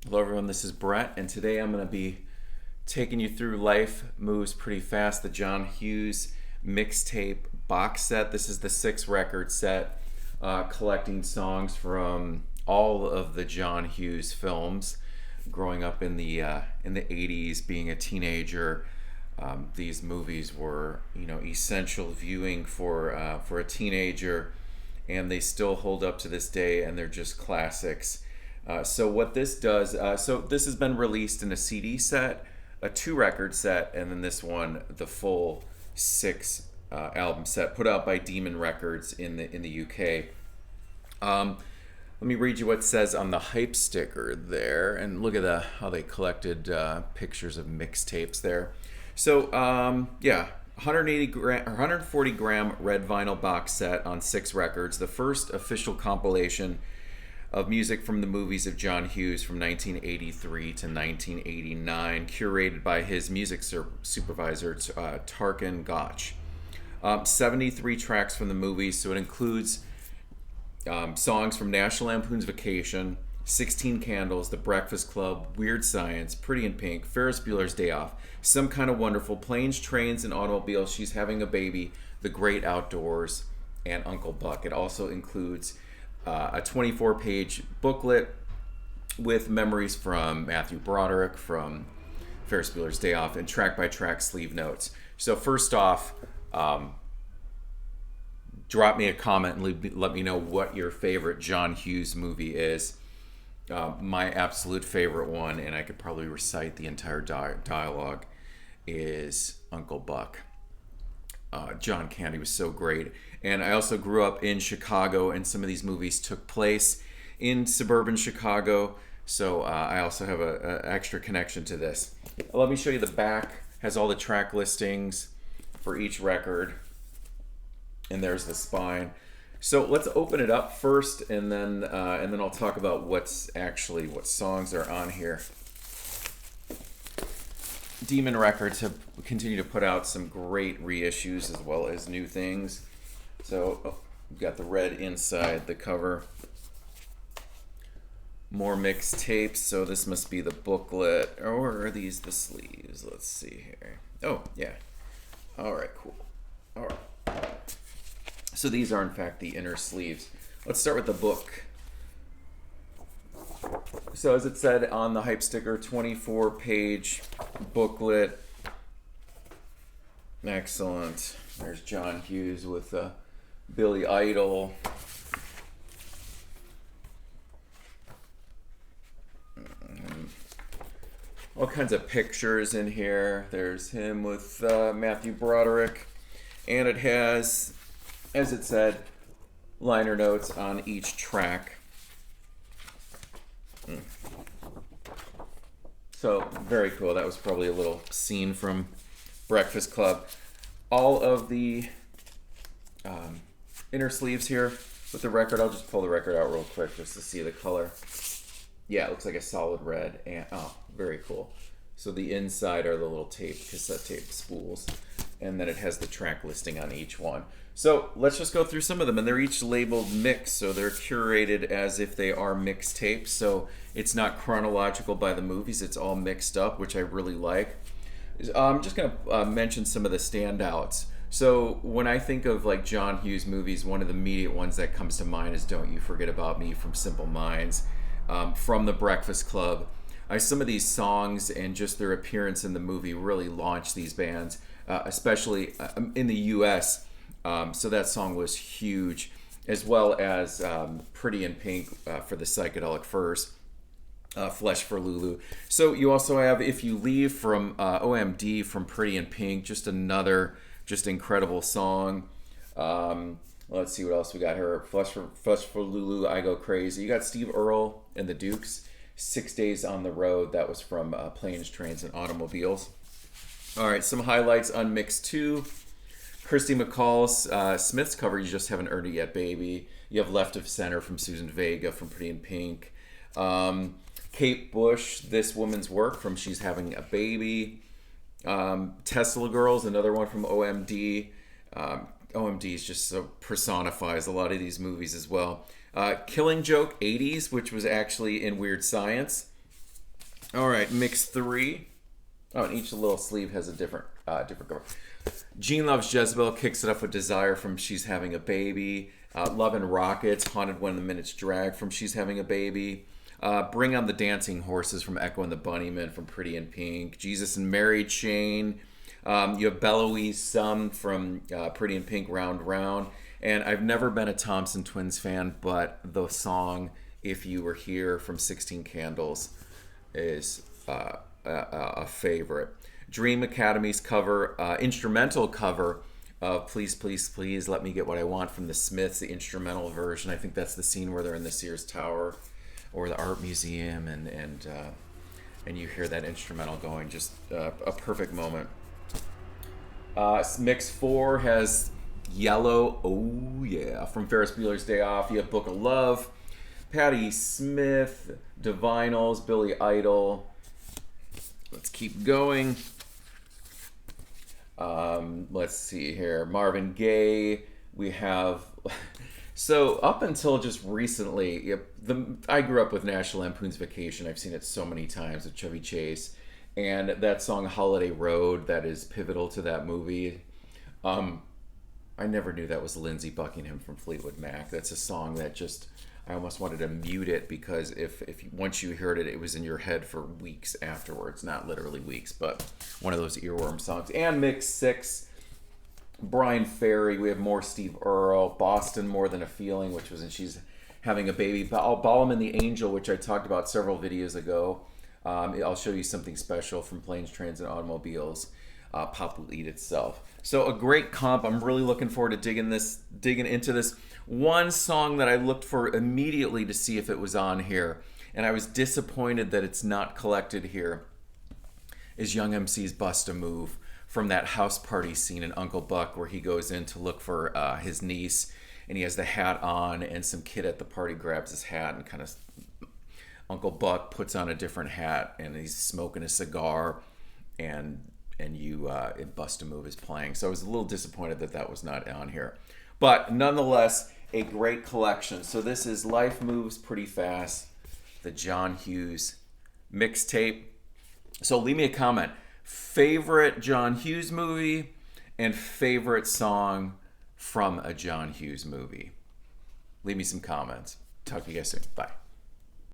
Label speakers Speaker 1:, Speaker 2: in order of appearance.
Speaker 1: Hello, everyone. This is Brett, and today I'm going to be taking you through Life Moves Pretty Fast, the John Hughes Mixtape box set. This is the 6 record set, collecting songs from all of the John Hughes films. Growing up in the 80s, being a teenager, these movies were essential viewing for a teenager, and they still hold up to this day, and they're just classics. So what this does, so this has been released in a CD set, a 2 record set, and then this one, the full 6 album set, put out by Demon Records in the UK. Let me read you what it says on the hype sticker there, and look at how they collected pictures of mixtapes there. So 180 gram or 140 gram red vinyl box set on 6 records, the first official compilation of music from the movies of John Hughes from 1983 to 1989, curated by his music supervisor, Tarkan Gotch. 73 tracks from the movies, so it includes songs from National Lampoon's Vacation, 16 Candles, The Breakfast Club, Weird Science, Pretty in Pink, Ferris Bueller's Day Off, Some Kind of Wonderful, Planes, Trains, and Automobiles, She's Having a Baby, The Great Outdoors, and Uncle Buck. It also includes a 24-page booklet with memories from Matthew Broderick, from Ferris Bueller's Day Off, and track-by-track sleeve notes. So first off, drop me a comment and let me know what your favorite John Hughes movie is. My absolute favorite one, and I could probably recite the entire dialogue, is Uncle Buck. John Candy was so great. And I also grew up in Chicago, and some of these movies took place in suburban Chicago, so I also have an extra connection to this. Let me show you the back. Has all the track listings for each record, and there's the spine. So let's open it up first, and then I'll talk about what songs are on here. Demon Records have continued to put out some great reissues as well as new things. So we've got the red inside the cover. More mixtapes. So this must be the booklet, or are these the sleeves? Let's see here. Oh yeah. All right, cool. All right. So these are in fact the inner sleeves. Let's start with the book. So as it said on the hype sticker, 24-page booklet. Excellent. There's John Hughes with Billy Idol. All kinds of pictures in here. There's him with Matthew Broderick. And it has, as it said, liner notes on each track. So, very cool. That was probably a little scene from Breakfast Club. All of the inner sleeves here with the record. I'll just pull the record out real quick just to see the color. Yeah, it looks like a solid red. And very cool. So the inside are the little cassette tape spools. And then it has the track listing on each one. So let's just go through some of them. And they're each labeled mix, so they're curated as if they are mixtapes. So it's not chronological by the movies. It's all mixed up, which I really like. I'm just going to mention some of the standouts. So when I think of like John Hughes movies, one of the immediate ones that comes to mind is Don't You Forget About Me from Simple Minds, from The Breakfast Club. Some of these songs and just their appearance in the movie really launched these bands, especially in the U.S., so that song was huge, as well as Pretty in Pink for the Psychedelic Furs, Flesh for Lulu. So you also have If You Leave from OMD from Pretty in Pink, just another incredible song. Let's see what else we got here. Flesh for Lulu, I Go Crazy. You got Steve Earle and the Dukes, 6 Days on the Road. That was from Planes, Trains, and Automobiles. All right, some highlights on Mix 2. Christy McCall's Smith's cover, You Just Haven't Earned It Yet, Baby. You have Left of Center from Susan Vega from Pretty in Pink. Kate Bush, This Woman's Work from She's Having a Baby. Tesla Girls, another one from OMD. OMD is just so personifies a lot of these movies as well. Killing Joke 80s, which was actually in Weird Science. All right, mix 3. Oh, and each little sleeve has a different cover. Gene Loves Jezebel kicks it up with Desire from She's Having a Baby. Love and Rockets, Haunted When the Minutes Drag from She's Having a Baby. Bring on the Dancing Horses from Echo and the Bunnymen from Pretty in Pink. Jesus and Mary Chain. You have Beloise Some from Pretty in Pink, Round Round. And I've never been a Thompson Twins fan, but the song If You Were Here from 16 Candles is a favorite. Dream Academy's cover, instrumental cover of Please, Please, Please Let Me Get What I Want from the Smiths, the instrumental version. I think that's the scene where they're in the Sears Tower or the Art Museum, and you hear that instrumental going, just a perfect moment. Mix 4 has Yello, oh yeah, from Ferris Bueller's Day Off. You have Book of Love, Patti Smith, Divinals, Billy Idol. Let's keep going. Let's see here. Marvin Gaye. We have... So up until just recently, I grew up with National Lampoon's Vacation. I've seen it so many times with Chevy Chase. And that song Holiday Road, that is pivotal to that movie. I never knew that was Lindsey Buckingham from Fleetwood Mac. That's a song that just... I almost wanted to mute it because if once you heard it, it was in your head for weeks afterwards. Not literally weeks, but one of those earworm songs. And mix 6, Brian Ferry. We have more Steve Earle. Boston, More Than a Feeling, which was in She's Having a Baby. Balaam and the Angel, which I talked about several videos ago. I'll show you something special from Planes, Trains, and Automobiles. Pop Will Eat Itself. So a great comp. I'm really looking forward to digging into this. One song that I looked for immediately to see if it was on here, and I was disappointed that it's not collected here, is Young MC's Bust a Move from that house party scene in Uncle Buck where he goes in to look for his niece, and he has the hat on, and some kid at the party grabs his hat and kind of... Uncle Buck puts on a different hat, and he's smoking a cigar, and Bust a Move is playing. So I was a little disappointed that was not on here. But nonetheless, a great collection. So this is Life Moves Pretty Fast, the John Hughes mixtape. So leave me a comment. Favorite John Hughes movie and favorite song from a John Hughes movie. Leave me some comments. Talk to you guys soon. Bye.